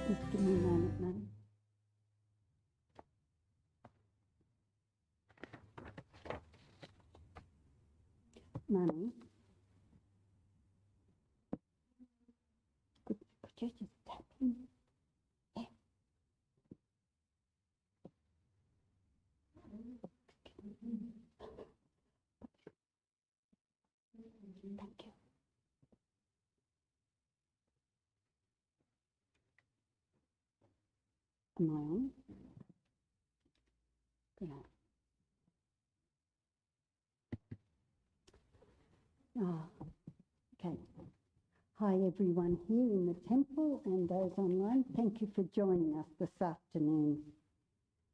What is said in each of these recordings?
Just give me a moment, Mum. Mummy, could you just tap him? Yeah. Thank you. Am I on? Good. Okay. Hi everyone here in the temple and those online. Thank you for joining us this afternoon.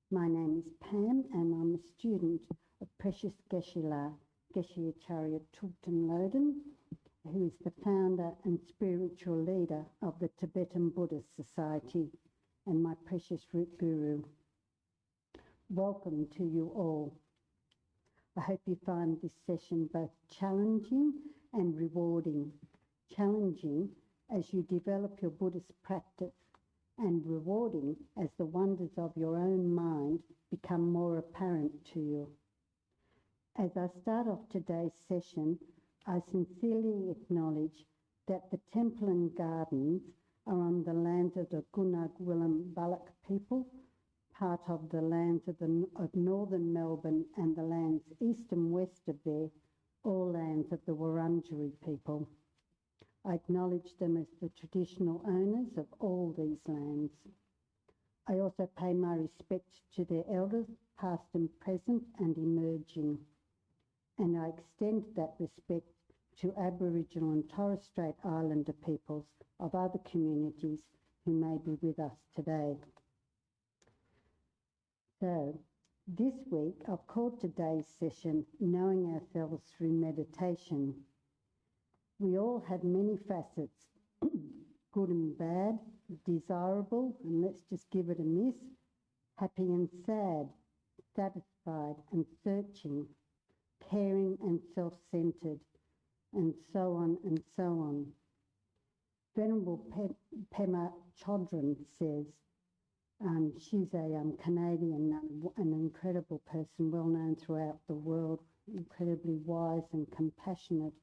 My name is Pam and I'm a student of Precious Geshe Acharya Thubten Loden, who is the founder and spiritual leader of the Tibetan Buddhist Society and my precious root guru. Welcome to you all. I hope you find this session both challenging and rewarding. Challenging as you develop your Buddhist practice and rewarding as the wonders of your own mind become more apparent to you. As I start off today's session, I sincerely acknowledge that the temple and gardens are on the lands of the Gunung Willem Balak people, part of the lands of northern Melbourne and the lands east and west of there, all lands of the Wurundjeri people. I acknowledge them as the traditional owners of all these lands. I also pay my respects to their elders, past and present and emerging, and I extend that respect to Aboriginal and Torres Strait Islander peoples of other communities who may be with us today. So, this week I've called today's session Knowing Ourselves Through Meditation. We all have many facets, good and bad, desirable, and let's just give it a miss, happy and sad, satisfied and searching, caring and self-centred, and so on and so on. Venerable Pam Martin says, she's a Canadian nun, an incredible person, well known throughout the world, incredibly wise and compassionate.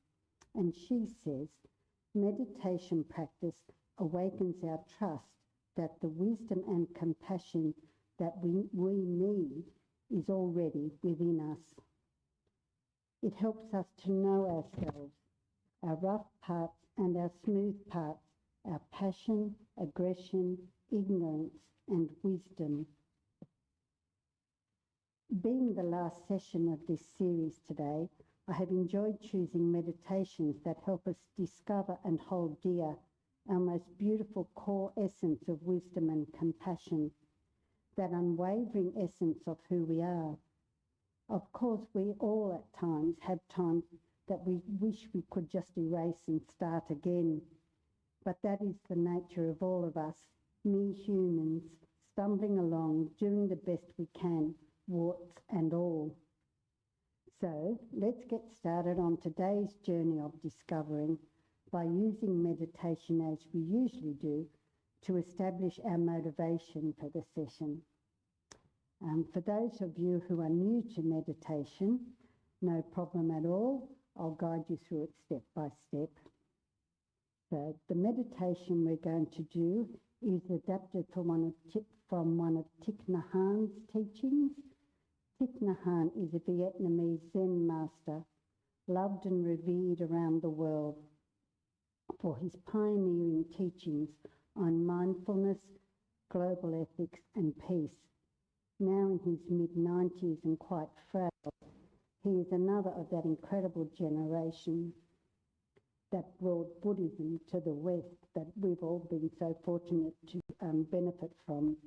And she says, meditation practice awakens our trust that the wisdom and compassion that we need is already within us. It helps us to know ourselves, our rough parts and our smooth parts, our passion, aggression, ignorance and wisdom. Being the last session of this series today, I have enjoyed choosing meditations that help us discover and hold dear our most beautiful core essence of wisdom and compassion, that unwavering essence of who we are. Of course, we all at times have times that we wish we could just erase and start again, but that is the nature of all of us, mere humans, stumbling along, doing the best we can, warts and all. So let's get started on today's journey of discovering by using meditation as we usually do to establish our motivation for the session. For those of you who are new to meditation, no problem at all. I'll guide you through it step by step. So the meditation we're going to do is adapted from one of Thich Nhat Hanh's teachings. Thich Nhat Hanh is a Vietnamese Zen master, loved and revered around the world for his pioneering teachings on mindfulness, global ethics and peace. Now in his mid-90s and quite frail, he is another of that incredible generation that brought Buddhism to the West that we've all been so fortunate to benefit from.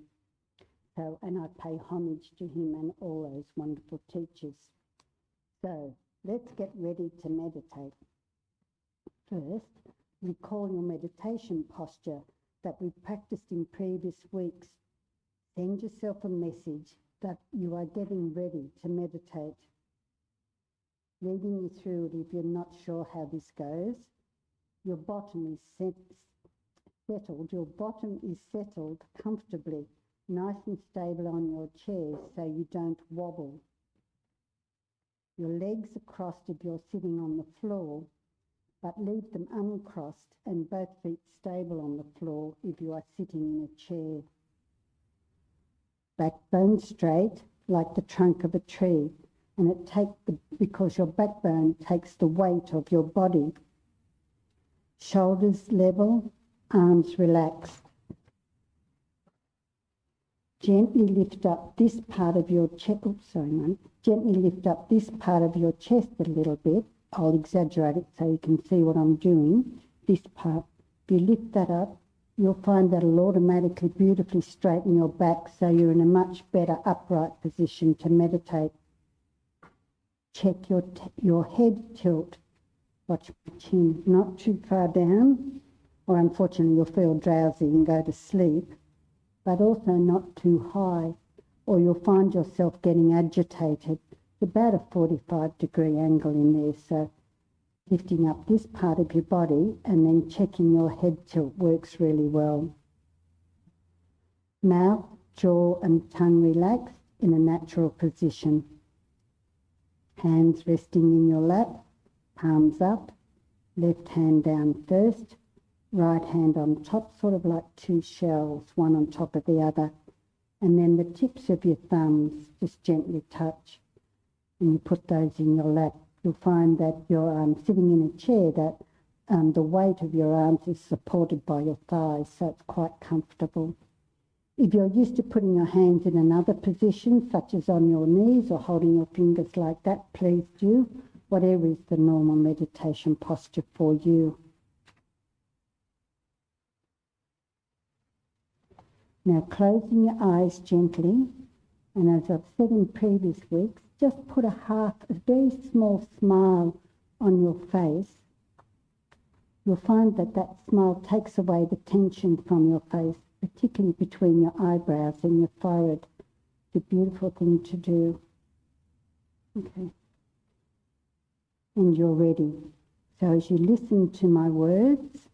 So, and I pay homage to him and all those wonderful teachers. So, let's get ready to meditate. First, recall your meditation posture that we practiced in previous weeks. Send yourself a message that you are getting ready to meditate. Leading you through it if you're not sure how this goes. Your bottom is settled, your bottom is settled comfortably, nice and stable on your chair so you don't wobble. Your legs are crossed if you're sitting on the floor, but leave them uncrossed and both feet stable on the floor if you are sitting in a chair. Backbone straight like the trunk of a tree, and because your backbone takes the weight of your body. Shoulders level, arms relaxed. Gently lift up this part of your chest. Gently lift up this part of your chest a little bit. I'll exaggerate it so you can see what I'm doing. This part. If you lift that up, you'll find that'll automatically beautifully straighten your back so you're in a much better upright position to meditate. Check your head tilt. Watch your chin, not too far down, or unfortunately you'll feel drowsy and go to sleep, but also not too high, or you'll find yourself getting agitated. It's about a 45-degree angle in there, so lifting up this part of your body and then checking your head tilt works really well. Mouth, jaw and tongue relaxed in a natural position. Hands resting in your lap, palms up, left hand down first, right hand on top, sort of like two shells, one on top of the other. And then the tips of your thumbs just gently touch. And you put those in your lap. You'll find that you're sitting in a chair that the weight of your arms is supported by your thighs, so it's quite comfortable. If you're used to putting your hands in another position, such as on your knees or holding your fingers like that, please do, whatever is the normal meditation posture for you. Now closing your eyes gently, and as I've said in previous weeks, just put a very small smile on your face. You'll find that that smile takes away the tension from your face, particularly between your eyebrows and your forehead. It's a beautiful thing to do. Okay. And you're ready. So as you listen to my words,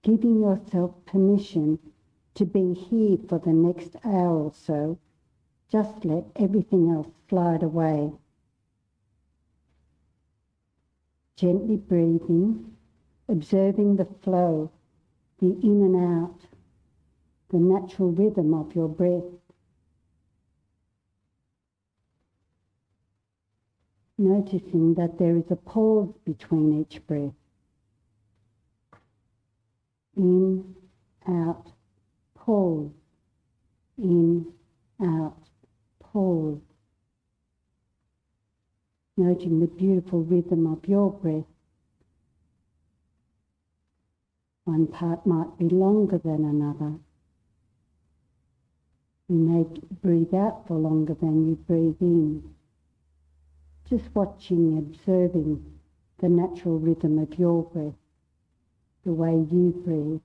giving yourself permission to be here for the next hour or so, just let everything else slide away. Gently breathing, observing the flow, the in and out, the natural rhythm of your breath. Noticing that there is a pause between each breath. In, out, pause. In, out, pause. Noting the beautiful rhythm of your breath. One part might be longer than another. You may breathe out for longer than you breathe in. Just watching, observing the natural rhythm of your breath, the way you breathe.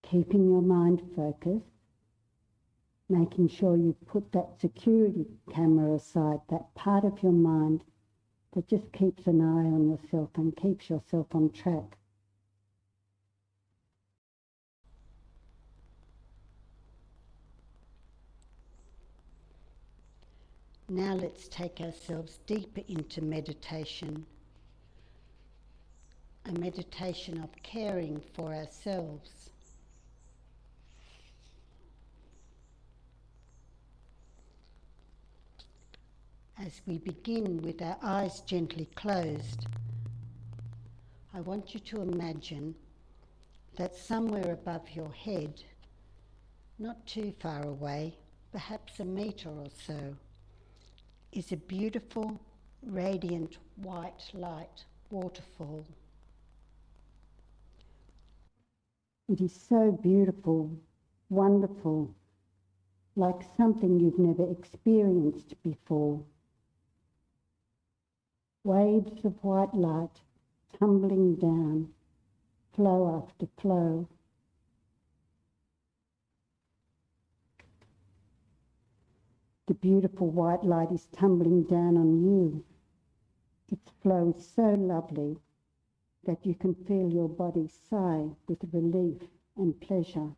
Keeping your mind focused, making sure you put that security camera aside, that part of your mind that just keeps an eye on yourself and keeps yourself on track. Now let's take ourselves deeper into meditation, a meditation of caring for ourselves. As we begin with our eyes gently closed, I want you to imagine that somewhere above your head, not too far away, perhaps a metre or so, is a beautiful, radiant white light waterfall. It is so beautiful, wonderful, like something you've never experienced before. Waves of white light tumbling down, flow after flow. The beautiful white light is tumbling down on you. Its flow is so lovely that you can feel your body sigh with relief and pleasure.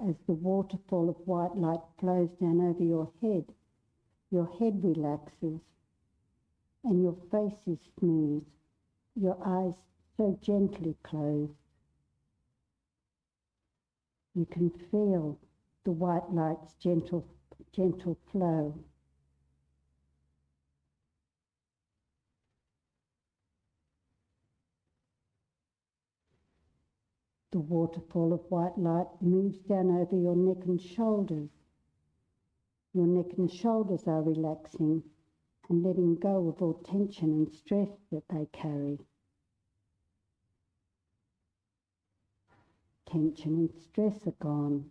As the waterfall of white light flows down over your head relaxes and your face is smooth, your eyes so gently closed. You can feel the white light's gentle flow. The waterfall of white light moves down over your neck and shoulders. Your neck and shoulders are relaxing and letting go of all tension and stress that they carry. Tension and stress are gone.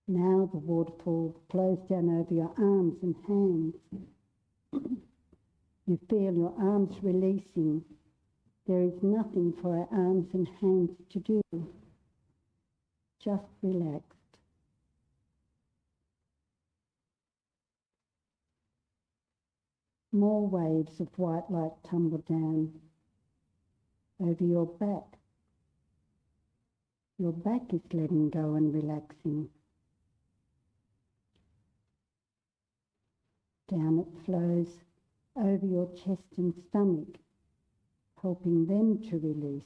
Now the waterfall flows down over your arms and hands. You feel your arms releasing. There is nothing for our arms and hands to do. Just relaxed. More waves of white light tumble down over your back. Your back is letting go and relaxing. Down it flows over your chest and stomach, helping them to release.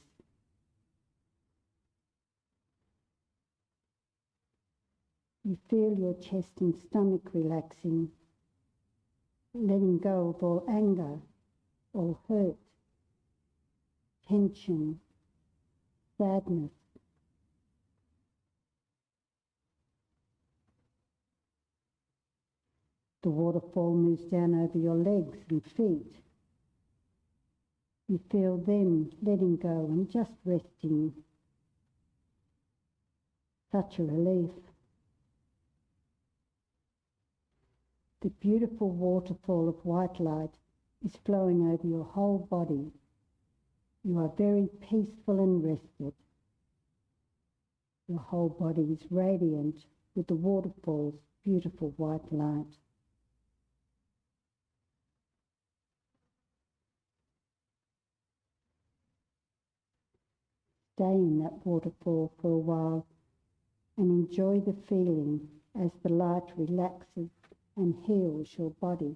You feel your chest and stomach relaxing, letting go of all anger, all hurt, tension, sadness. The waterfall moves down over your legs and feet. You feel them letting go and just resting. Such a relief. The beautiful waterfall of white light is flowing over your whole body. You are very peaceful and rested. Your whole body is radiant with the waterfall's beautiful white light. Stay in that waterfall for a while and enjoy the feeling as the light relaxes and heals your body.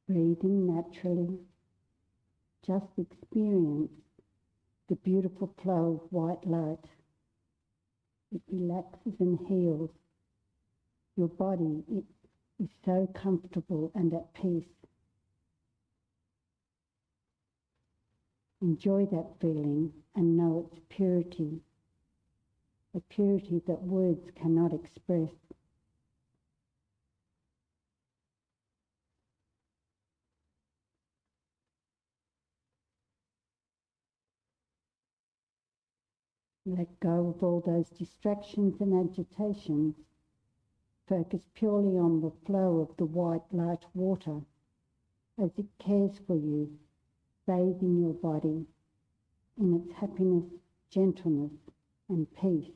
Breathing naturally, just experience the beautiful flow of white light. It relaxes and heals your body. It is so comfortable and at peace. Enjoy that feeling and know its purity, a purity that words cannot express. Let go of all those distractions and agitations. Focus purely on the flow of the white light water as it cares for you, bathing your body in its happiness, gentleness, and peace.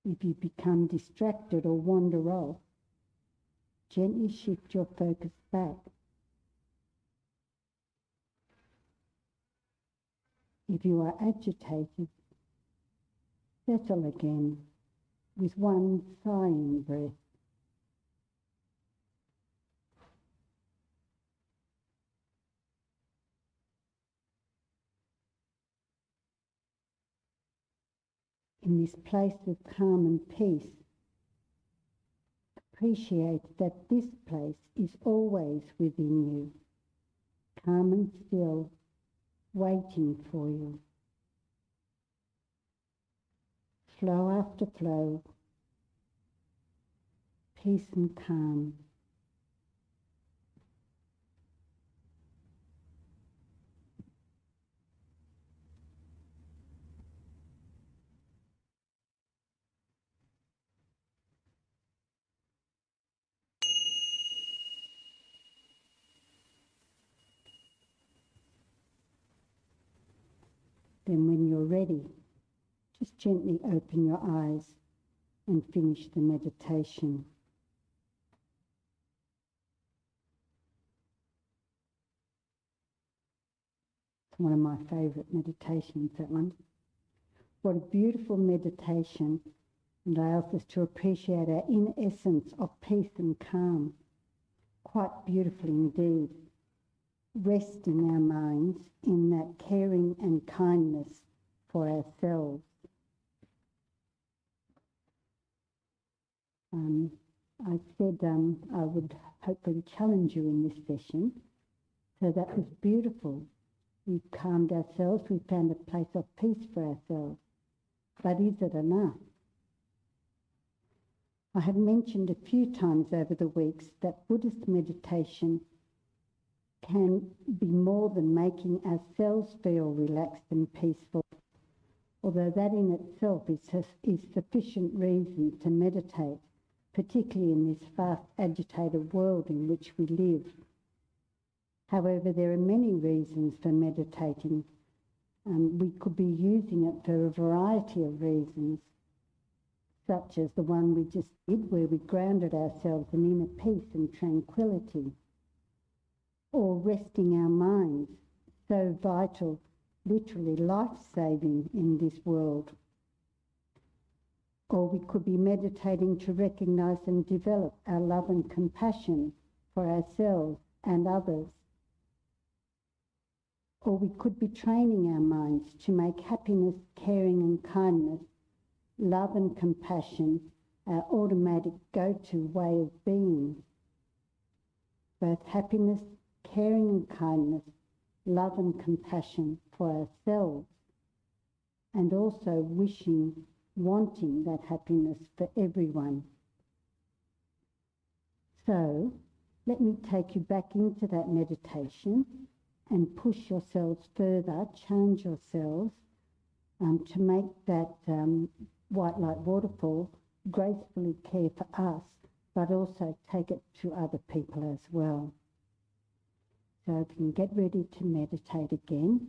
If you become distracted or wander off, gently shift your focus back. If you are agitated, settle again with one sighing breath. In this place of calm and peace, appreciate that this place is always within you, calm and still, waiting for you. Flow after flow, peace and calm. Then when you're ready, just gently open your eyes and finish the meditation. It's one of my favourite meditations, that one. What a beautiful meditation, and allows us to appreciate our inner essence of peace and calm, quite beautifully indeed. Resting our minds in that caring and kindness for ourselves. I said I would hopefully challenge you in this session, so that was beautiful. We've calmed ourselves, we've found a place of peace for ourselves, but is it enough? I have mentioned a few times over the weeks that Buddhist meditation can be more than making ourselves feel relaxed and peaceful, although that in itself is sufficient reason to meditate, particularly in this fast, agitated world in which we live. However, there are many reasons for meditating. We could be using it for a variety of reasons, such as the one we just did, where we grounded ourselves in inner peace and tranquility, or resting our minds, so vital, literally life-saving in this world. Or we could be meditating to recognise and develop our love and compassion for ourselves and others. Or we could be training our minds to make happiness, caring and kindness, love and compassion our automatic go-to way of being. Both happiness, caring and kindness, love and compassion for ourselves, and also wishing, wanting that happiness for everyone. So, let me take you back into that meditation and push yourselves further, challenge yourselves to make that white light waterfall gracefully care for us, but also take it to other people as well. So if you can get ready to meditate again,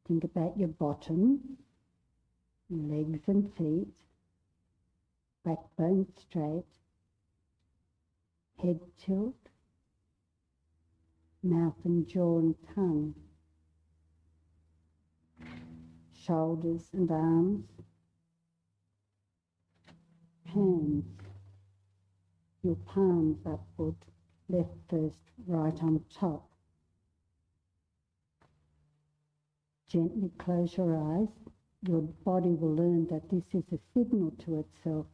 think about your bottom, legs and feet, backbone straight, head tilt, mouth and jaw and tongue, shoulders and arms, hands, your palms upward, left first, right on top. Gently close your eyes. Your body will learn that this is a signal to itself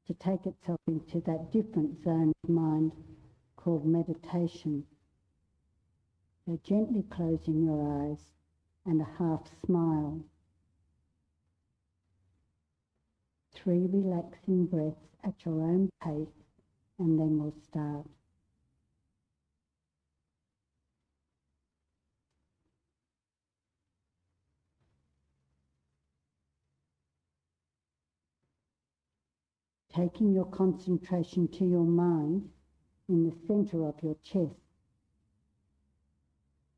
to take itself into that different zone of mind called meditation. So gently closing your eyes and a half smile. 3 relaxing breaths at your own pace, and then we'll start. Taking your concentration to your mind in the centre of your chest.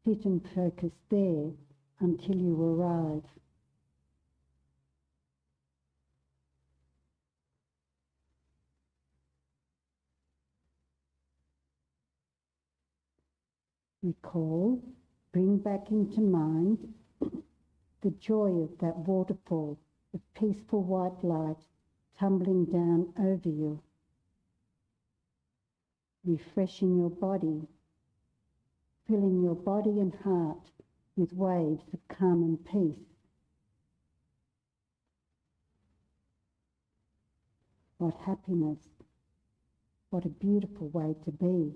Sit and focus there until you arrive. Recall, bring back into mind the joy of that waterfall of peaceful white light tumbling down over you, refreshing your body, filling your body and heart with waves of calm and peace. What happiness, what a beautiful way to be.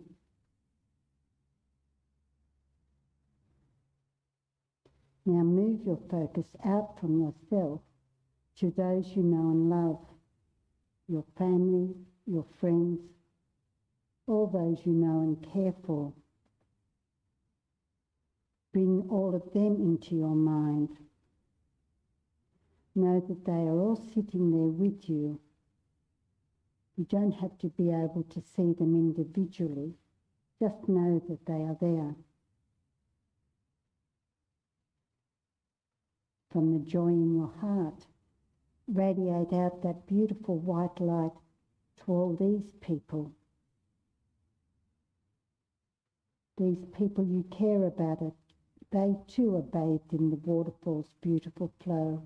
Now move your focus out from yourself to those you know and love, your family, your friends, all those you know and care for. Bring all of them into your mind. Know that they are all sitting there with you. You don't have to be able to see them individually. Just know that they are there. From the joy in your heart, radiate out that beautiful white light to all these people. These people you care about, they too are bathed in the waterfall's beautiful flow.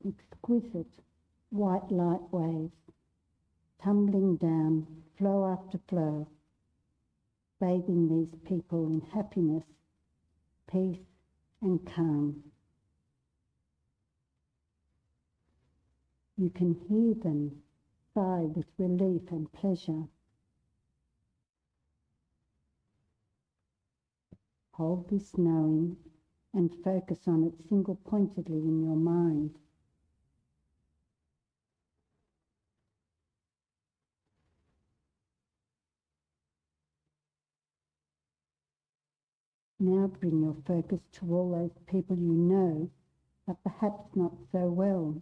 Exquisite white light waves, tumbling down, flow after flow, bathing these people in happiness, peace and calm. You can hear them sigh with relief and pleasure. Hold this knowing and focus on it single-pointedly in your mind. Now bring your focus to all those people you know, but perhaps not so well.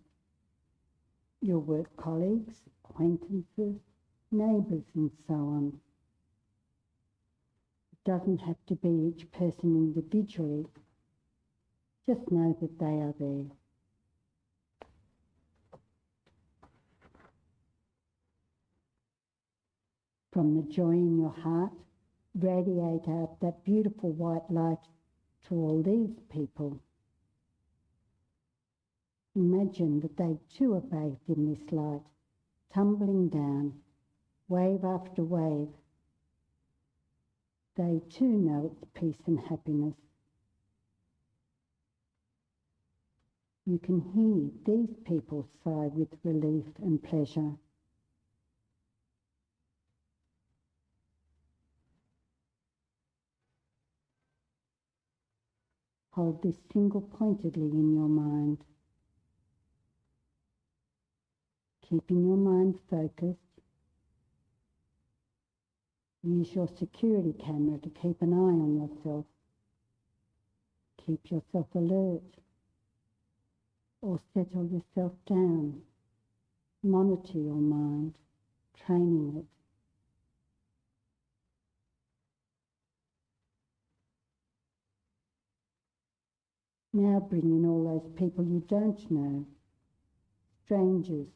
Your work colleagues, acquaintances, neighbours and so on. It doesn't have to be each person individually. Just know that they are there. From the joy in your heart, radiate out that beautiful white light to all these people. Imagine that they too are bathed in this light, tumbling down, wave after wave. They too know its peace and happiness. You can hear these people sigh with relief and pleasure. Hold this single-pointedly in your mind. Keeping your mind focused, use your security camera to keep an eye on yourself. Keep yourself alert or settle yourself down. Monitor your mind, training it. Now bring in all those people you don't know, strangers,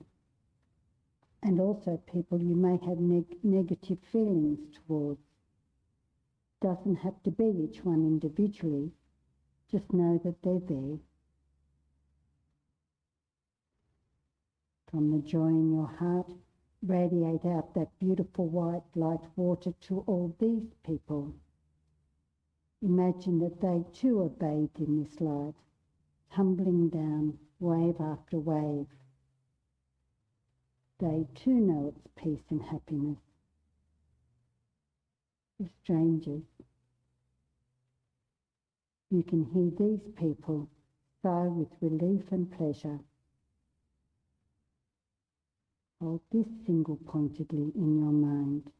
and also people you may have negative feelings towards. Doesn't have to be each one individually, just know that they're there. From the joy in your heart, radiate out that beautiful white light water to all these people. Imagine that they too are bathed in this light, tumbling down wave after wave. They too know its peace and happiness. The strangers, you can hear these people sigh with relief and pleasure. Hold this single-pointedly in your mind.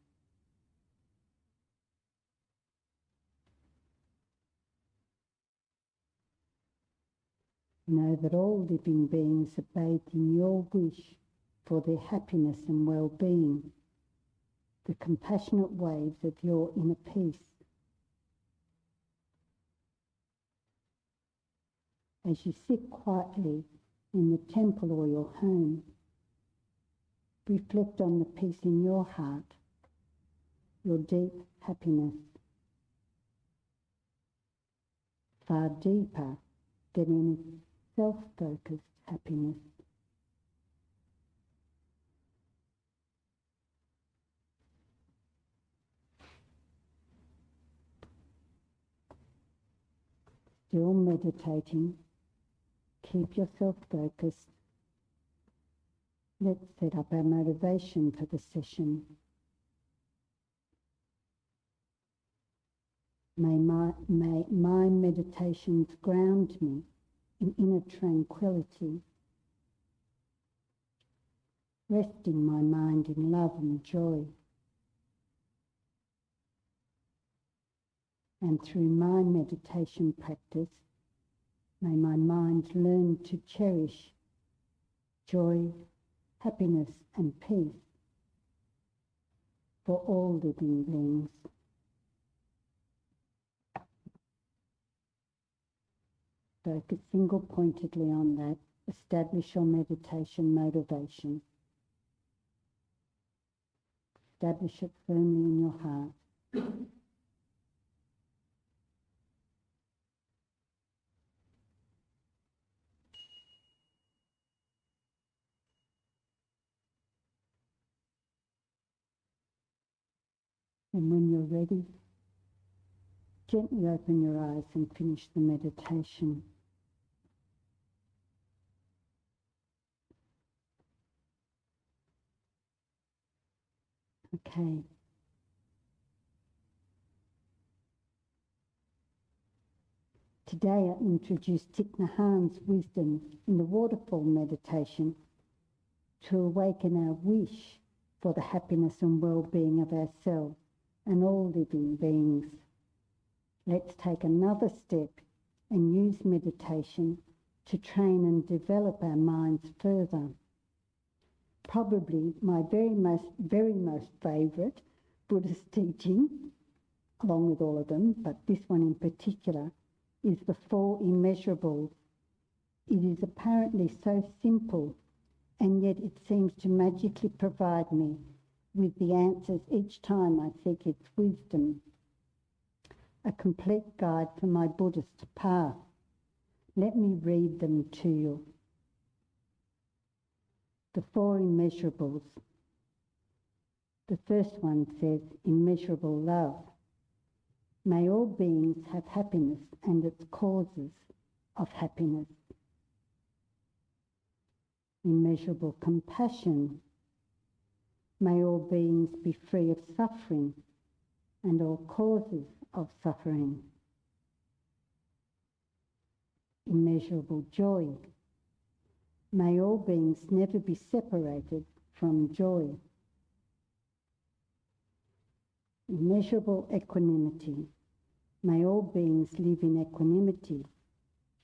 Know that all living beings are bathed in your wish for their happiness and well-being, the compassionate waves of your inner peace. As you sit quietly in the temple or your home, reflect on the peace in your heart, your deep happiness, far deeper than any self-focused happiness. Still meditating, keep yourself focused. Let's set up our motivation for the session. May my meditations ground me in inner tranquility. resting my mind in love and joy. And through my meditation practice, may my mind learn to cherish joy, happiness and peace for all living beings. Focus single-pointedly on that. Establish your meditation motivation. Establish it firmly in your heart. And when you're ready, gently open your eyes and finish the meditation. Okay. Today I introduce Thich Nhat Hanh's wisdom in the Waterfall Meditation to awaken our wish for the happiness and well-being of ourselves and all living beings. Let's take another step and use meditation to train and develop our minds further. Probably my very most favourite Buddhist teaching, along with all of them, but this one in particular, is the Four Immeasurables. It is apparently so simple, and yet it seems to magically provide me with the answers each time I seek its wisdom. A complete guide for my Buddhist path. Let me read them to you. The Four Immeasurables. The first one says, immeasurable love. May all beings have happiness and its causes of happiness. Immeasurable compassion. May all beings be free of suffering and all causes of suffering. Immeasurable joy. May all beings never be separated from joy. Immeasurable equanimity. May all beings live in equanimity,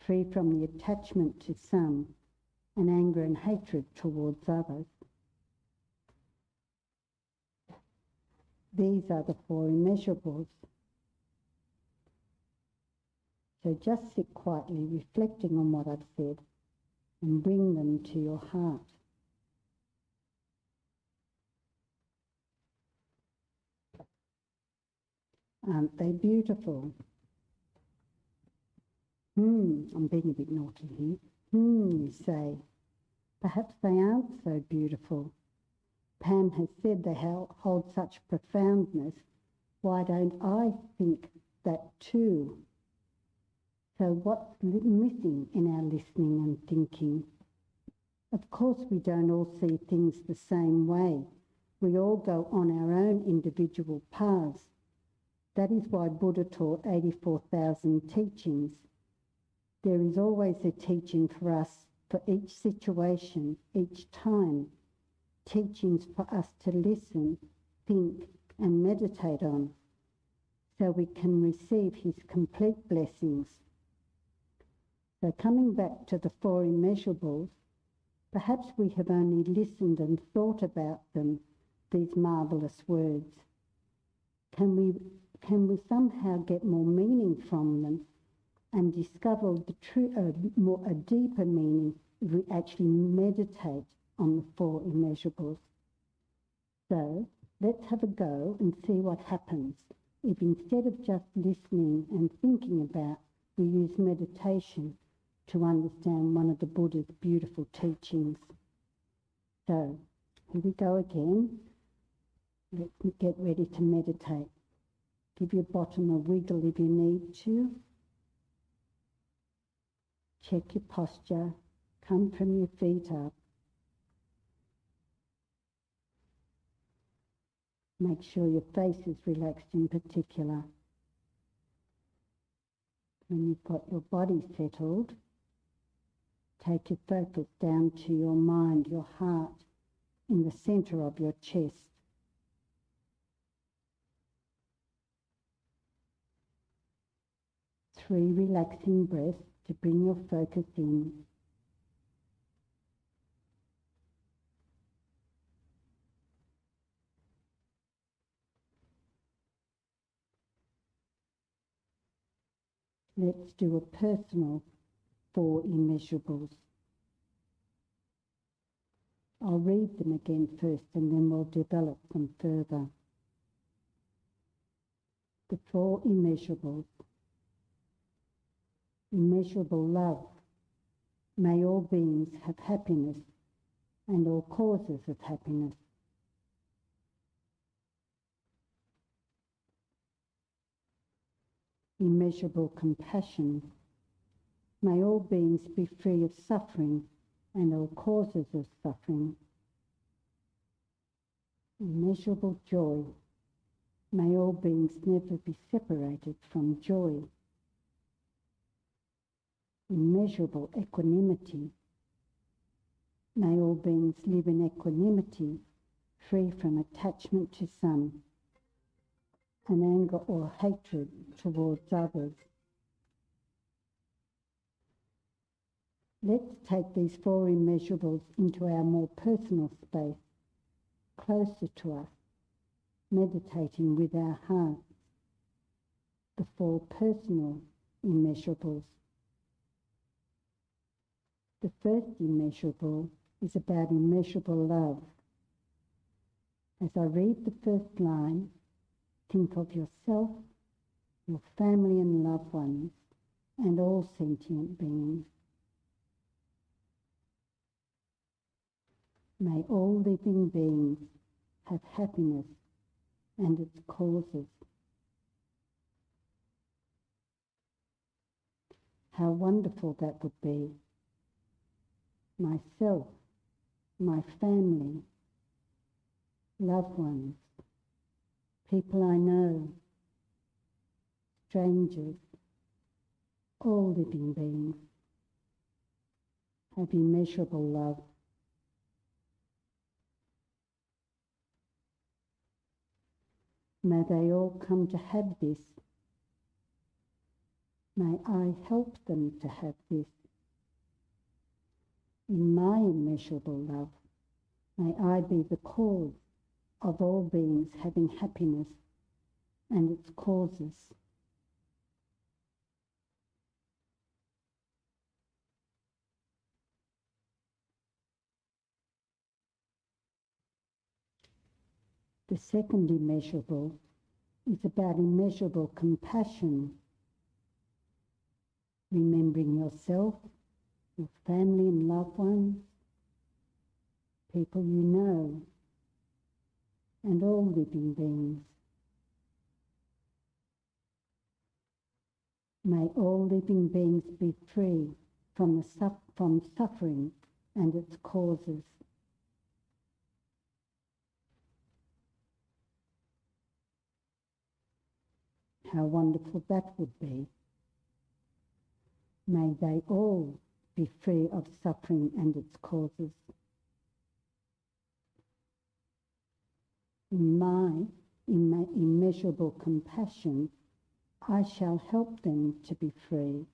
free from the attachment to some and anger and hatred towards others. These are the four immeasurables. So just sit quietly, reflecting on what I've said, and bring them to your heart. Aren't they beautiful? I'm being a bit naughty here. You say. Perhaps they aren't so beautiful. Pam has said they hold such profoundness. Why don't I think that too? So what's missing in our listening and thinking? Of course we don't all see things the same way. We all go on our own individual paths. That is why Buddha taught 84,000 teachings. There is always a teaching for us for each situation, each time. Teachings for us to listen, think and meditate on, so we can receive his complete blessings. So coming back to the four immeasurables, perhaps we have only listened and thought about them, these marvellous words. Can we somehow get more meaning from them and discover a deeper meaning if we actually meditate on the four immeasurables? So let's have a go and see what happens if instead of just listening and thinking about, we use meditation to understand one of the Buddha's beautiful teachings. So here we go again. Let's get ready to meditate. Give your bottom a wiggle if you need to. Check your posture. Come from your feet up. Make sure your face is relaxed in particular. When you've got your body settled, take your focus down to your mind, your heart, in the center of your chest. Three relaxing breaths to bring your focus in. Let's do a personal 4 immeasurables. I'll read them again first and then we'll develop them further. The 4 immeasurables. Immeasurable love. May all beings have happiness and all causes of happiness. Immeasurable compassion. May all beings be free of suffering and all causes of suffering. Immeasurable joy. May all beings never be separated from joy. Immeasurable equanimity. May all beings live in equanimity, free from attachment to some, and anger or hatred towards others. Let's take these 4 immeasurables into our more personal space, closer to us, meditating with our hearts. The 4 personal immeasurables. The first immeasurable is about immeasurable love. As I read the first line, think of yourself, your family and loved ones, and all sentient beings. May all living beings have happiness and its causes. How wonderful that would be. Myself, my family, loved ones, people I know, strangers, all living beings have immeasurable love. May they all come to have this. May I help them to have this. In my immeasurable love, may I be the cause of all beings having happiness and its causes. The second immeasurable is about immeasurable compassion, remembering yourself, your family and loved ones, people you know, and all living beings. May all living beings be free from suffering and its causes. How wonderful that would be. May they all be free of suffering and its causes. In my immeasurable compassion, I shall help them to be free.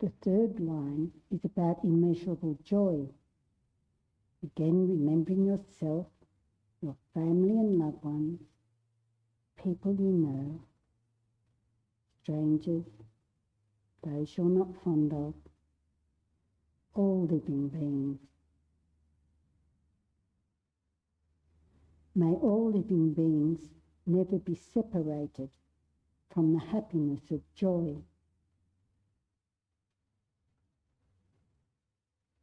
The third line is about immeasurable joy. Again, remembering yourself, your family and loved ones, people you know, strangers, those you're not fond of, all living beings. May all living beings never be separated from the happiness of joy.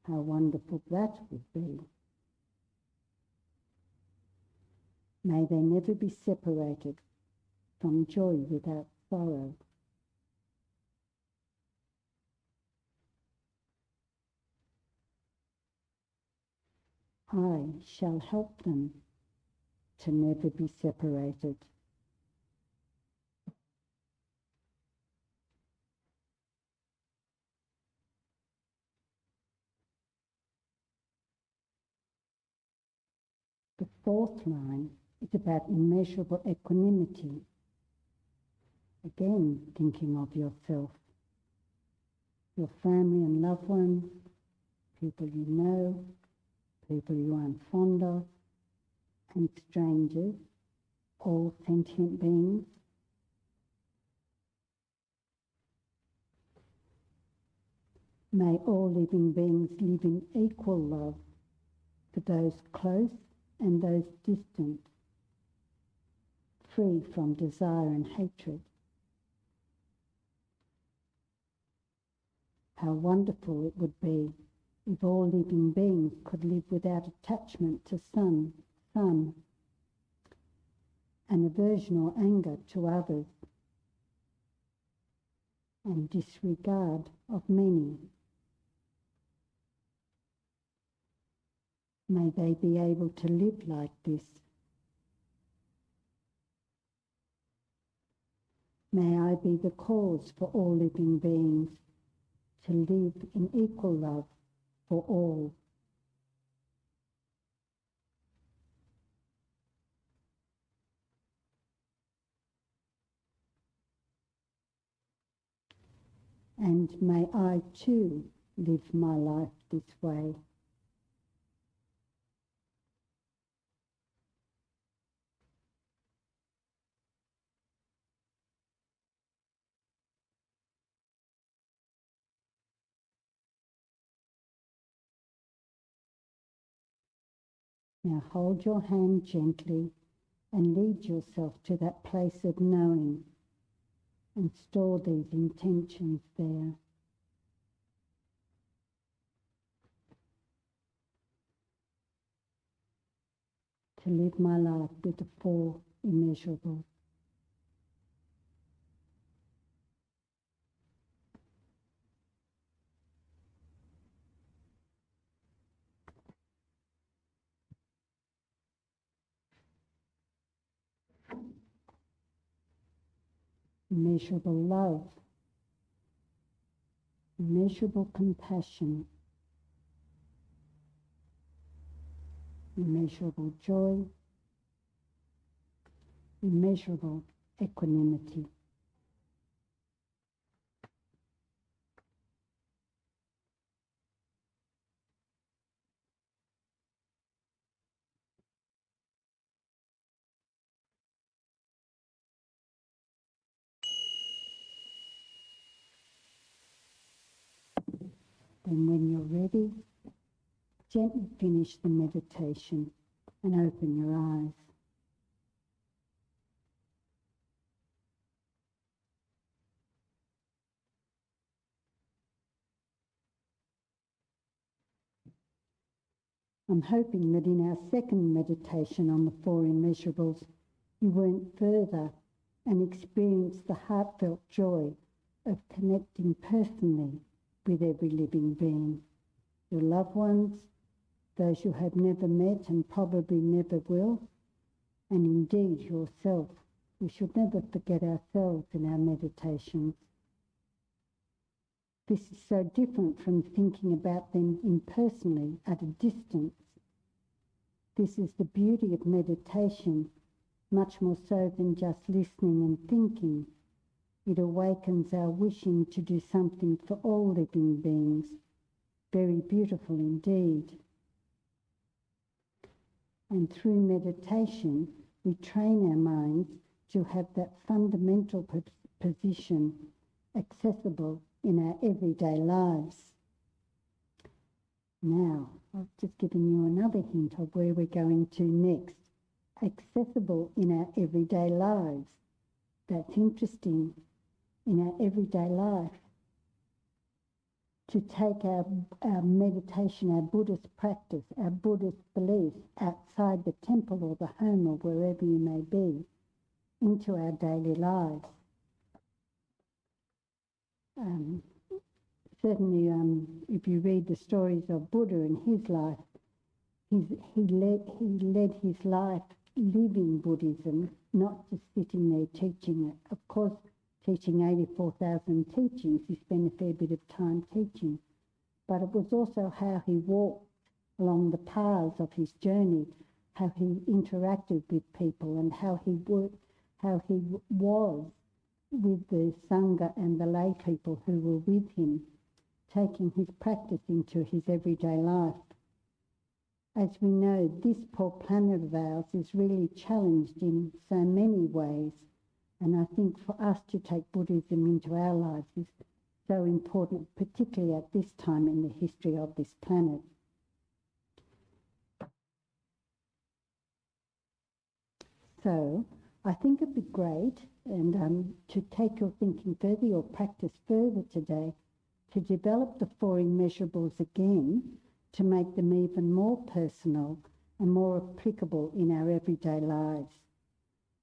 How wonderful that would be. May they never be separated from joy without sorrow. I shall help them to to never be separated. The fourth line is about immeasurable equanimity. Again, thinking of yourself, your family and loved ones, people you know, people you aren't fond of, and strangers, all sentient beings. May all living beings live in equal love for those close and those distant, free from desire and hatred. How wonderful it would be if all living beings could live without attachment to sun, and aversion or anger to others, and disregard of many. May they be able to live like this. May I be the cause for all living beings to live in equal love for all. And may I too live my life this way. Now hold your hand gently and lead yourself to that place of knowing and store these intentions there. To live my life with the four immeasurables. Immeasurable love, immeasurable compassion, immeasurable joy, immeasurable equanimity. Then when you're ready, gently finish the meditation and open your eyes. I'm hoping that in our second meditation on the four immeasurables, you went further and experienced the heartfelt joy of connecting personally with every living being, your loved ones, those you have never met and probably never will, and indeed yourself. We should never forget ourselves in our meditations. This is so different from thinking about them impersonally at a distance. This is the beauty of meditation, much more so than just listening and thinking. It awakens our wishing to do something for all living beings. Very beautiful indeed. And through meditation, we train our minds to have that fundamental position accessible in our everyday lives. Now, I've just given you another hint of where we're going to next. Accessible in our everyday lives. That's interesting. In our everyday life, to take our meditation, our Buddhist practice, our Buddhist beliefs outside the temple or the home or wherever you may be, into our daily lives. Certainly, if you read the stories of Buddha and his life, he led his life living Buddhism, not just sitting there teaching it. Of course, teaching 84,000 teachings, he spent a fair bit of time teaching, but it was also how he walked along the paths of his journey, how he interacted with people, and how he was with the Sangha and the lay people who were with him, taking his practice into his everyday life. As we know, this poor planet of ours is really challenged in so many ways, and I think for us to take Buddhism into our lives is so important, particularly at this time in the history of this planet. So I think it'd be great and to take your thinking further, your practice further today, to develop the four immeasurables again, to make them even more personal and more applicable in our everyday lives.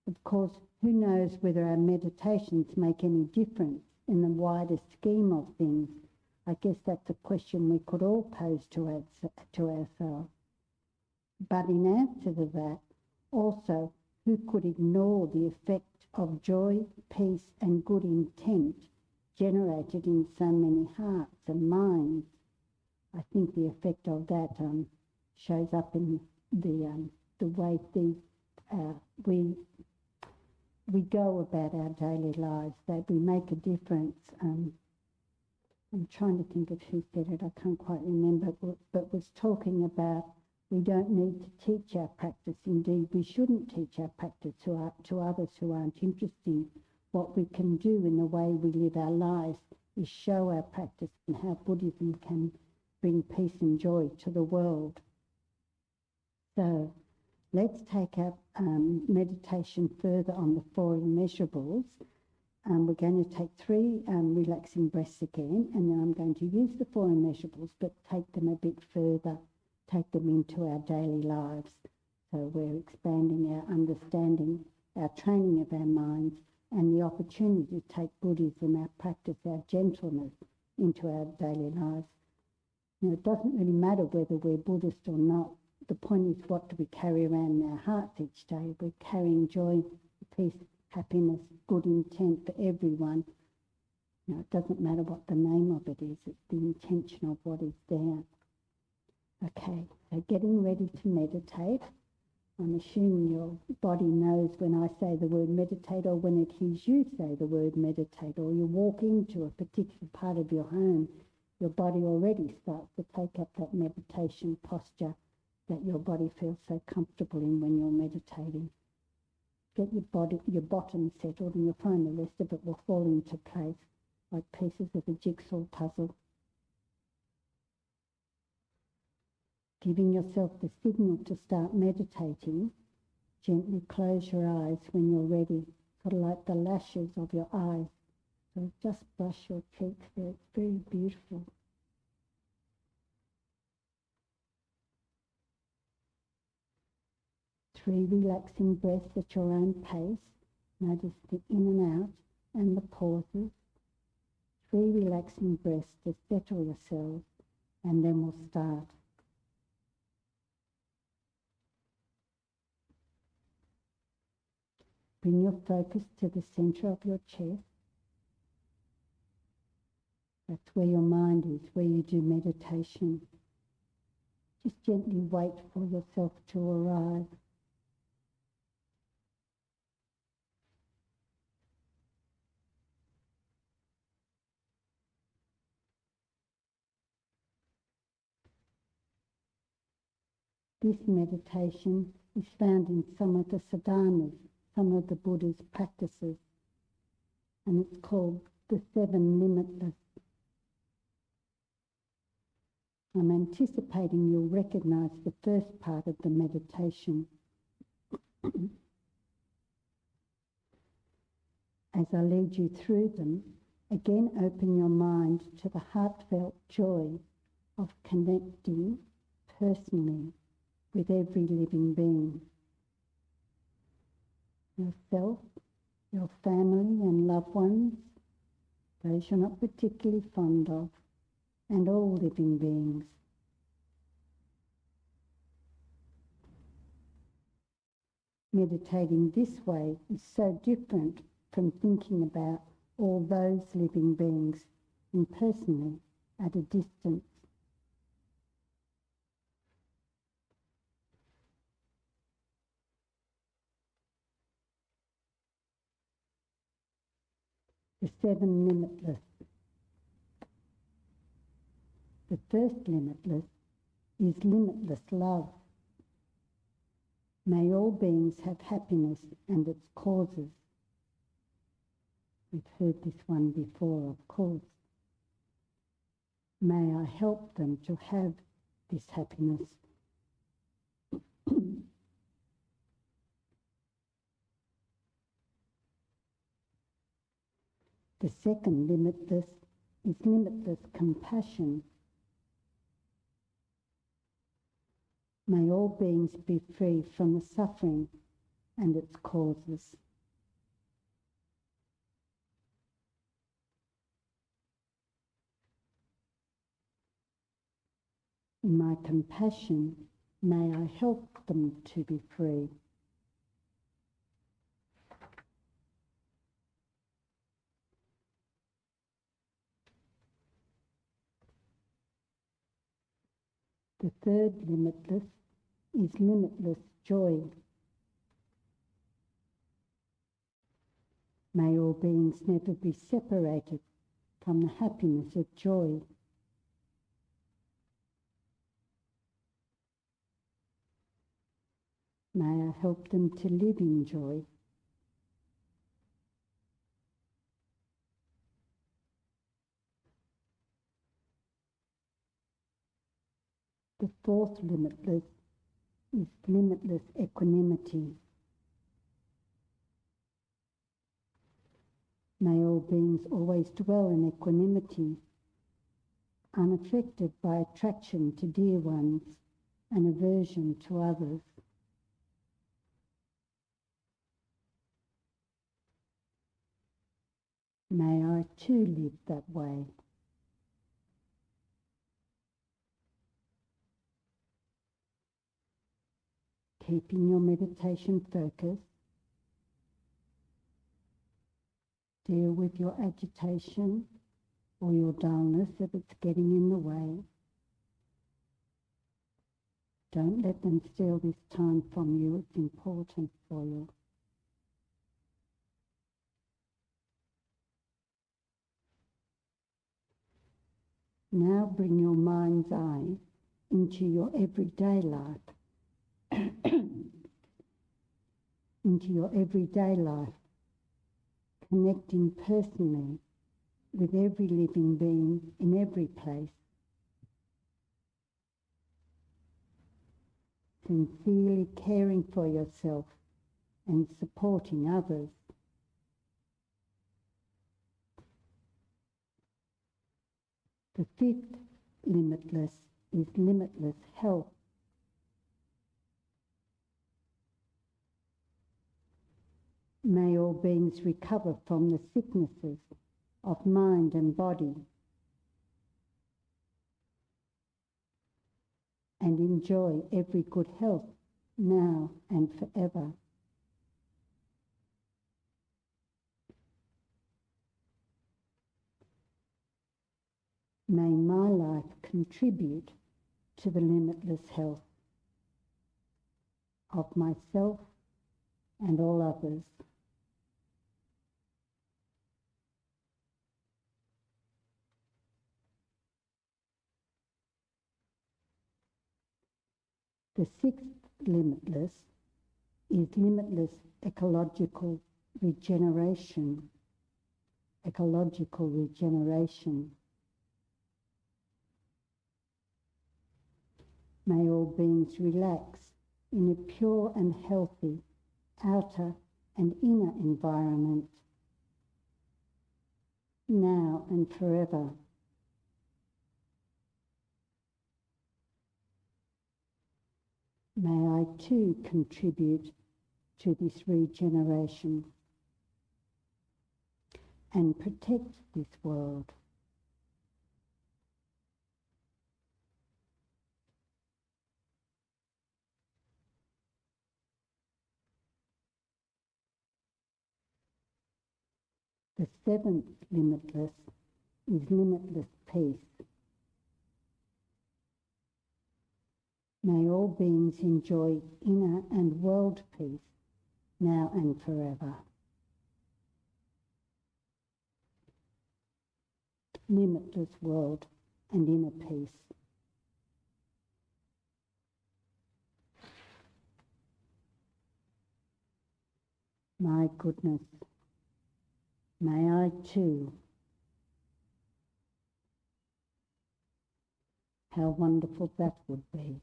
Of course, who knows whether our meditations make any difference in the wider scheme of things? I guess that's a question we could all pose to ourselves. But in answer to that, also, who could ignore the effect of joy, peace and good intent generated in so many hearts and minds? I think the effect of that shows up in the way we go about our daily lives, that we make a difference. I'm trying to think of who said it, I can't quite remember, but was talking about we don't need to teach our practice. Indeed, we shouldn't teach our practice to others who aren't interested. What we can do in the way we live our lives is show our practice and how Buddhism can bring peace and joy to the world. So let's take our meditation further on the four immeasurables. We're going to take three relaxing breaths again, and then I'm going to use the four immeasurables, but take them a bit further, take them into our daily lives. So we're expanding our understanding, our training of our minds, and the opportunity to take Buddhism, our practice, our gentleness, into our daily lives. You know, it doesn't really matter whether we're Buddhist or not. The point is, what do we carry around in our hearts each day? We're carrying joy, peace, happiness, good intent for everyone. You know, it doesn't matter what the name of it is, it's the intention of what is there. Okay, so getting ready to meditate. I'm assuming your body knows when I say the word meditate, or when it hears you say the word meditate, or you walk into a particular part of your home, your body already starts to take up that meditation posture that your body feels so comfortable in when you're meditating. Get your bottom settled, and you'll find the rest of it will fall into place like pieces of a jigsaw puzzle. Giving yourself the signal to start meditating, gently close your eyes when you're ready, sort of like the lashes of your eyes. So just brush your cheeks there, it's very beautiful. Three relaxing breaths at your own pace. Notice the in and out and the pauses. Three relaxing breaths to settle yourselves, and then we'll start. Bring your focus to the center of your chest. That's where your mind is, where you do meditation. Just gently wait for yourself to arrive. This meditation is found in some of the sadhanas, some of the Buddha's practices, and it's called the seven limitless. I'm anticipating you'll recognize the first part of the meditation. As I lead you through them, again open your mind to the heartfelt joy of connecting personally with every living being. Yourself, your family and loved ones, those you're not particularly fond of, and all living beings. Meditating this way is so different from thinking about all those living beings impersonally at a distance. The seven limitless. The first limitless is limitless love. May all beings have happiness and its causes. We've heard this one before, of course. May I help them to have this happiness. The second limitless is limitless compassion. May all beings be free from the suffering and its causes. In my compassion, may I help them to be free. The third limitless is limitless joy. May all beings never be separated from the happiness of joy. May I help them to live in joy. The fourth limitless is limitless equanimity. May all beings always dwell in equanimity, unaffected by attraction to dear ones and aversion to others. May I too live that way. Keeping your meditation focused, deal with your agitation or your dullness if it's getting in the way. Don't let them steal this time from you. It's important for you. Now bring your mind's eye into your everyday life. Into your everyday life, connecting personally with every living being in every place, sincerely caring for yourself and supporting others. The fifth limitless is limitless health. May all beings recover from the sicknesses of mind and body and enjoy every good health now and forever. May my life contribute to the limitless health of myself and all others. The sixth limitless is limitless ecological regeneration. Ecological regeneration. May all beings relax in a pure and healthy outer and inner environment, now and forever. May I too contribute to this regeneration and protect this world. seventh limitless is limitless peace. May all beings enjoy inner and world peace now and forever. Limitless world and inner peace. My goodness, may I too. How wonderful that would be.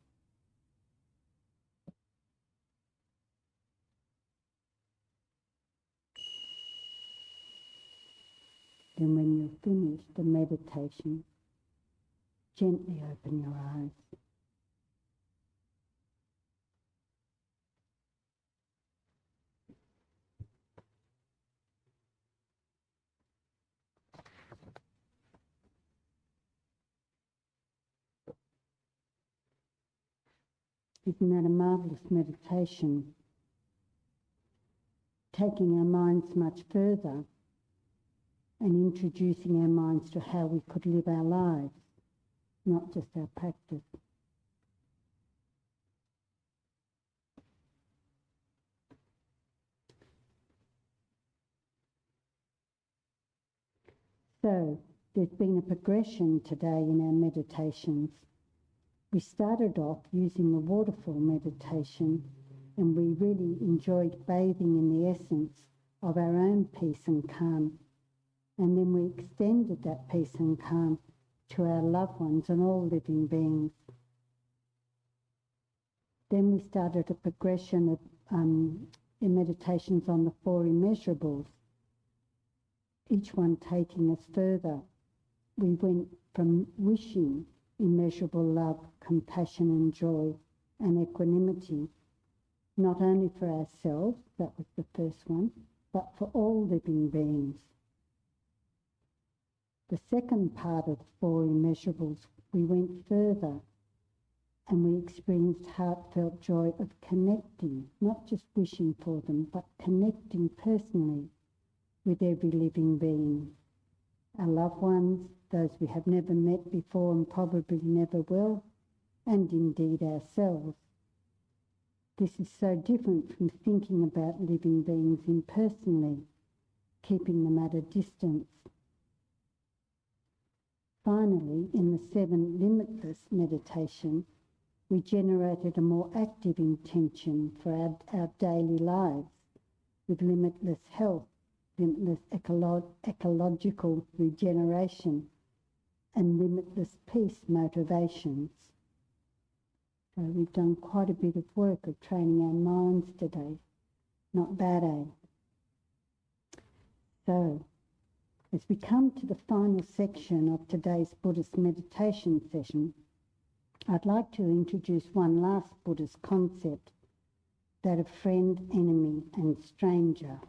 Then when you finish the meditation, gently open your eyes. Isn't that a marvellous meditation? Taking our minds much further and introducing our minds to how we could live our lives, not just our practice. So, there's been a progression today in our meditations. We started off using the Waterfall Meditation, and we really enjoyed bathing in the essence of our own peace and calm. And then we extended that peace and calm to our loved ones and all living beings. Then we started a progression of in meditations on the four immeasurables, each one taking us further. We went from wishing immeasurable love, compassion and joy and equanimity, not only for ourselves, that was the first one, but for all living beings. The second part of the four immeasurables, we went further and we experienced heartfelt joy of connecting, not just wishing for them, but connecting personally with every living being. Our loved ones, those we have never met before and probably never will, and indeed ourselves. This is so different from thinking about living beings impersonally, keeping them at a distance. Finally, in the seven limitless meditation, we generated a more active intention for our daily lives with limitless health, limitless ecological regeneration, and limitless peace motivations. So we've done quite a bit of work of training our minds today. Not bad, eh? So, as we come to the final section of today's Buddhist meditation session, I'd like to introduce one last Buddhist concept, that of friend, enemy and stranger.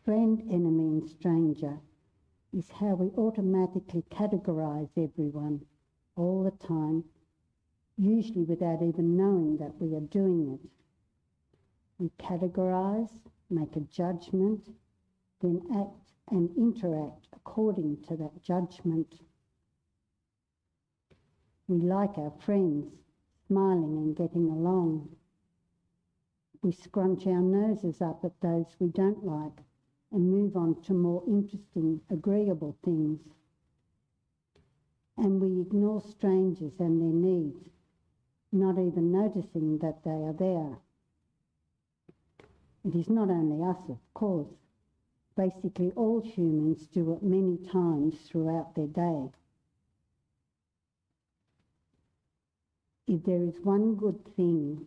Friend, enemy and stranger is how we automatically categorise everyone all the time, usually without even knowing that we are doing it. We categorise, make a judgment, then act and interact according to that judgment. We like our friends, smiling and getting along. We scrunch our noses up at those we don't like and move on to more interesting, agreeable things. And we ignore strangers and their needs, not even noticing that they are there. It is not only us, of course. Basically, all humans do it many times throughout their day. If there is one good thing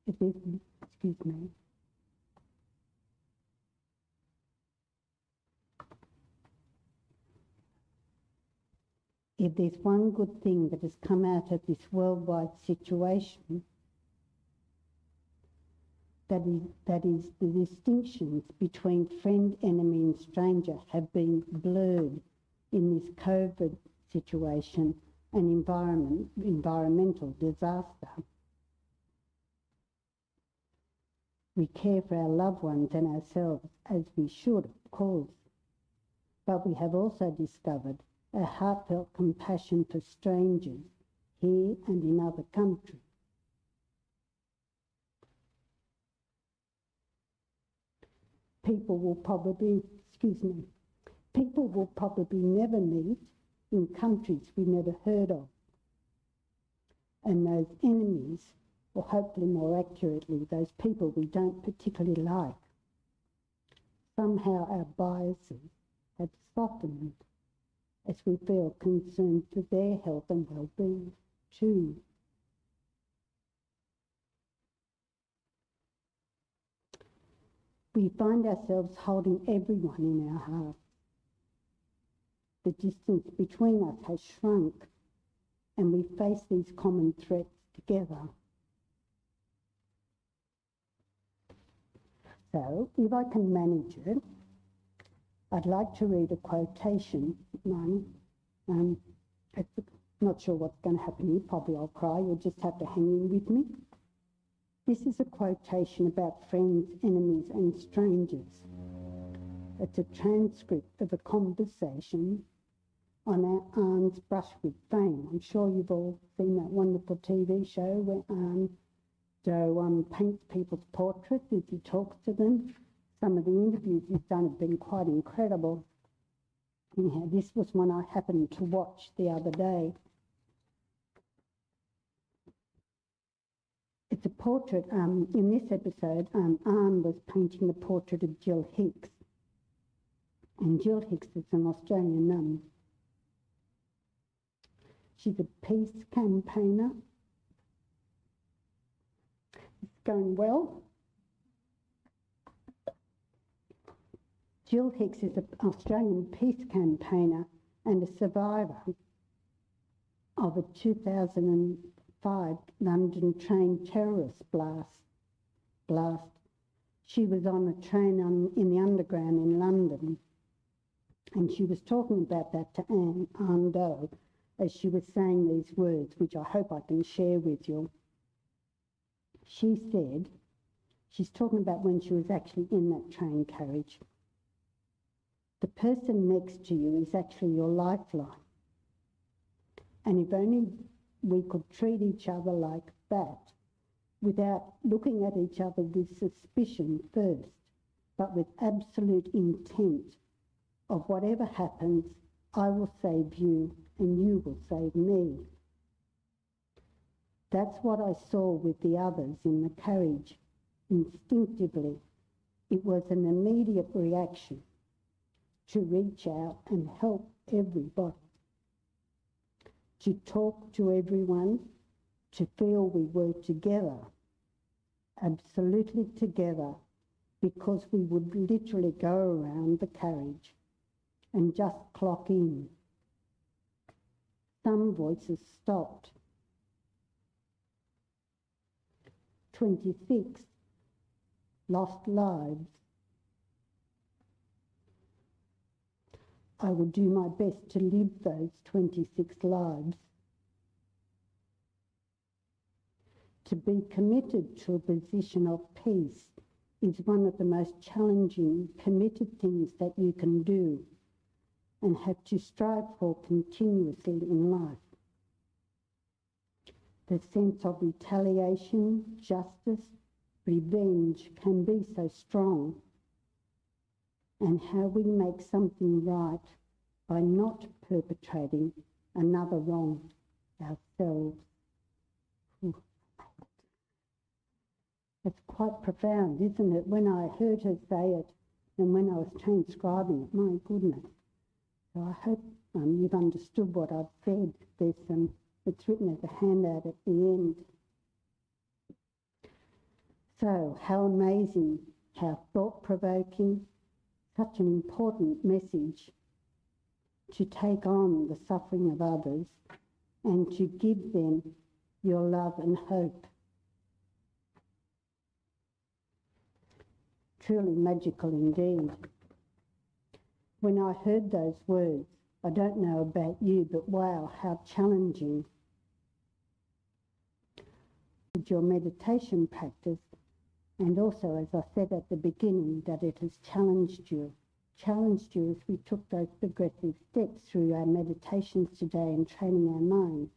excuse me. If there's one good thing that has come out of this worldwide situation, that is the distinctions between friend, enemy and stranger have been blurred in this COVID situation and environmental disaster. We care for our loved ones and ourselves as we should, of course, but we have also discovered a heartfelt compassion for strangers here and in other countries. People will probably never meet in countries we never heard of. And those enemies, or hopefully more accurately, those people we don't particularly like, somehow our biases have softened as we feel concerned for their health and well-being too. We find ourselves holding everyone in our hearts. The distance between us has shrunk, and we face these common threats together. So, if I can manage it, I'd like to read a quotation. I'm not sure what's going to happen here. Probably I'll cry. You'll just have to hang in with me. This is a quotation about friends, enemies and strangers. It's a transcript of a conversation on our Anne's Brush with Fame. I'm sure you've all seen that wonderful TV show where Anne paints people's portraits as he talks to them. Some of the interviews he's done have been quite incredible. Anyhow, this was one I happened to watch the other day. It's a portrait. In this episode, Anne was painting the portrait of Jill Hicks. And Jill Hicks is an Australian nun. She's a peace campaigner. It's going well. Jill Hicks is an Australian peace campaigner and a survivor of a 2005 London train terrorist blast. She was on a train in the underground in London, and she was talking about that to Anne Doe as she was saying these words, which I hope I can share with you. She said, she's talking about when she was actually in that train carriage, the person next to you is actually your lifeline. And if only we could treat each other like that, without looking at each other with suspicion first, but with absolute intent of whatever happens, I will save you and you will save me. That's what I saw with the others in the carriage. Instinctively, it was an immediate reaction to reach out and help everybody, to talk to everyone, to feel we were together, absolutely together, because we would literally go around the carriage and just clock in. Some voices stopped. 26 lost lives. I will do my best to live those 26 lives. To be committed to a position of peace is one of the most challenging, committed things that you can do and have to strive for continuously in life. The sense of retaliation, justice, revenge can be so strong, and how we make something right by not perpetrating another wrong ourselves. It's quite profound, isn't it? When I heard her say it and when I was transcribing it, my goodness. So I hope you've understood what I've said. It's written as a handout at the end. So how amazing, how thought-provoking, such an important message to take on the suffering of others and to give them your love and hope. Truly magical indeed. When I heard those words, I don't know about you, but wow, how challenging is your meditation practice. And also, as I said at the beginning, that it has challenged you as we took those progressive steps through our meditations today and training our minds.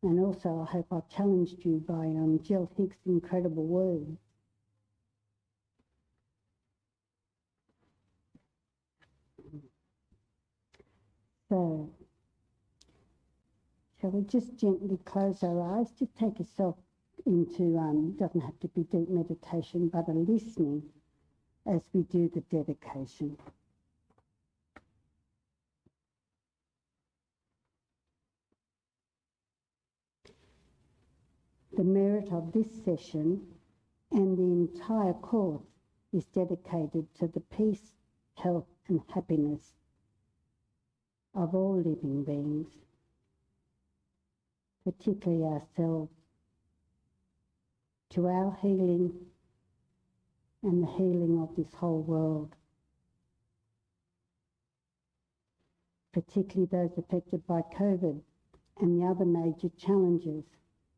And also, I hope I've challenged you by Jill Hicks' incredible words. So, shall we just gently close our eyes? Just take yourself into, doesn't have to be deep meditation, but a listening as we do the dedication. The merit of this session and the entire course is dedicated to the peace, health and happiness of all living beings, particularly ourselves, to our healing and the healing of this whole world, particularly those affected by COVID and the other major challenges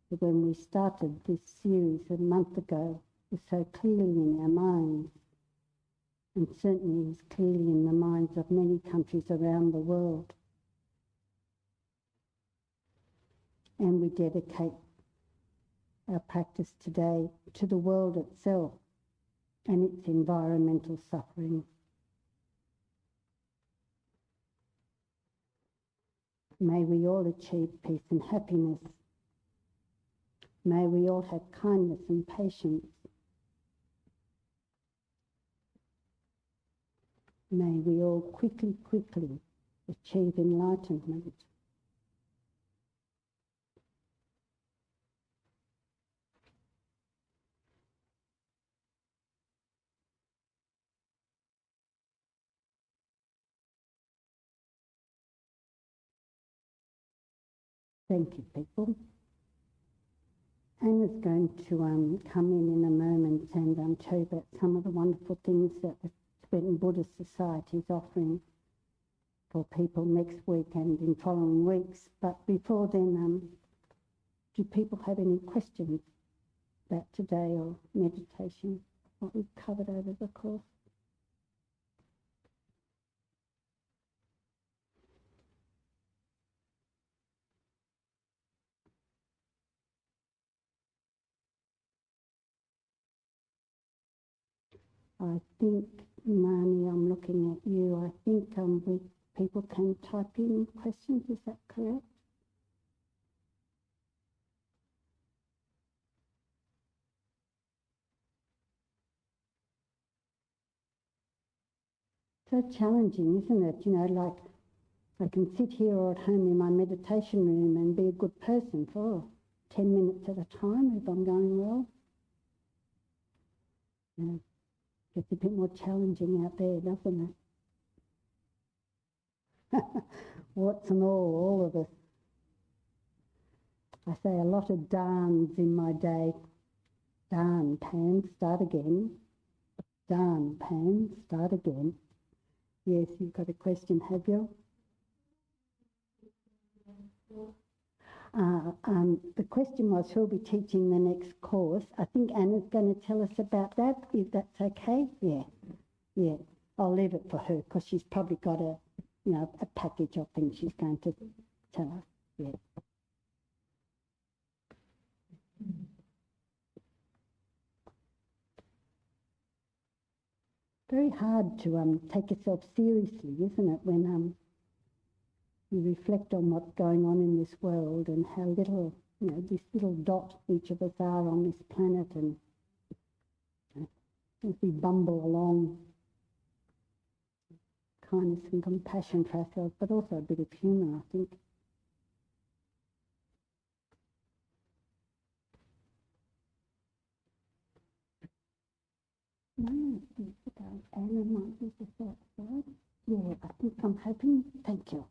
that when we started this series a month ago was so clearly in our minds, and certainly is clearly in the minds of many countries around the world. And we dedicate our practice today to the world itself and its environmental suffering. May we all achieve peace and happiness. May we all have kindness and patience. May we all quickly achieve enlightenment. Thank you, people. Anna's going to come in a moment and tell you about some of the wonderful things that the Tibetan Buddhist Society is offering for people next week and in following weeks. But before then, do people have any questions about today or meditation, what we've covered over the course? I think, Marnie, I'm looking at you. I think people can type in questions. Is that correct? So challenging, isn't it? You know, like I can sit here or at home in my meditation room and be a good person for 10 minutes at a time if I'm going well. Yeah. Gets a bit more challenging out there, doesn't it? Warts and all of us. I say a lot of dans in my day. Dan, Pam, start again. Dan, Pam, start again. Yes, you've got a question, have you? The question was who'll be teaching the next course. I think Anna's going to tell us about that, if that's okay. Yeah. I'll leave it for her because she's probably got a package of things she's going to tell us. Yeah. Very hard to take yourself seriously, isn't it, when you reflect on what's going on in this world and how little, this little dot each of us are on this planet, and as we bumble along, kindness and compassion for ourselves, but also a bit of humour, I think. No, Anna might be just outside. Yeah, I think I'm hoping. Thank you.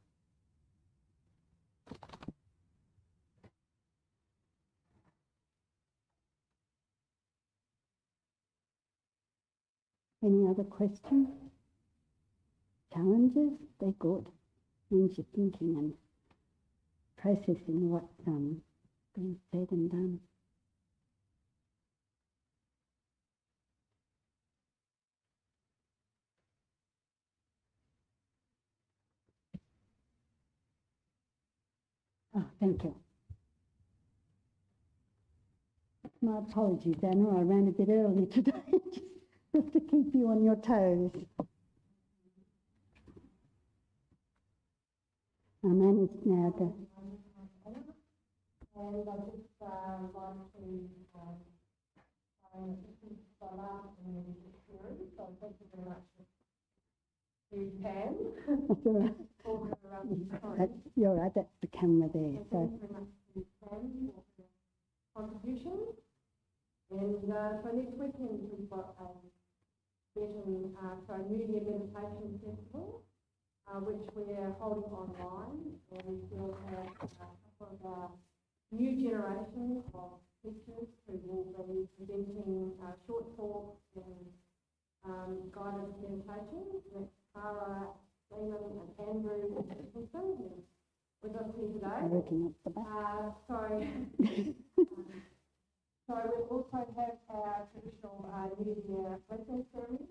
Any other questions? Challenges? They're good. means you're thinking and processing what's been said and done. Oh, thank you. My apologies, Anna. I ran a bit early today, just to keep you on your toes. Anna's now the... And I just like to start out in the series, so thank you very much to Pam for her You're right, that's the camera there. So thank you very much to Pam for her contribution. And so next weekend we've got a New Year Meditation Festival, which we're holding online, and we'll have a couple of our new generation of teachers who will be presenting short talks and guided meditations. That's Acharya, Lehman and Andrew with us here today. So we'll also have our traditional New Year blessing ceremony.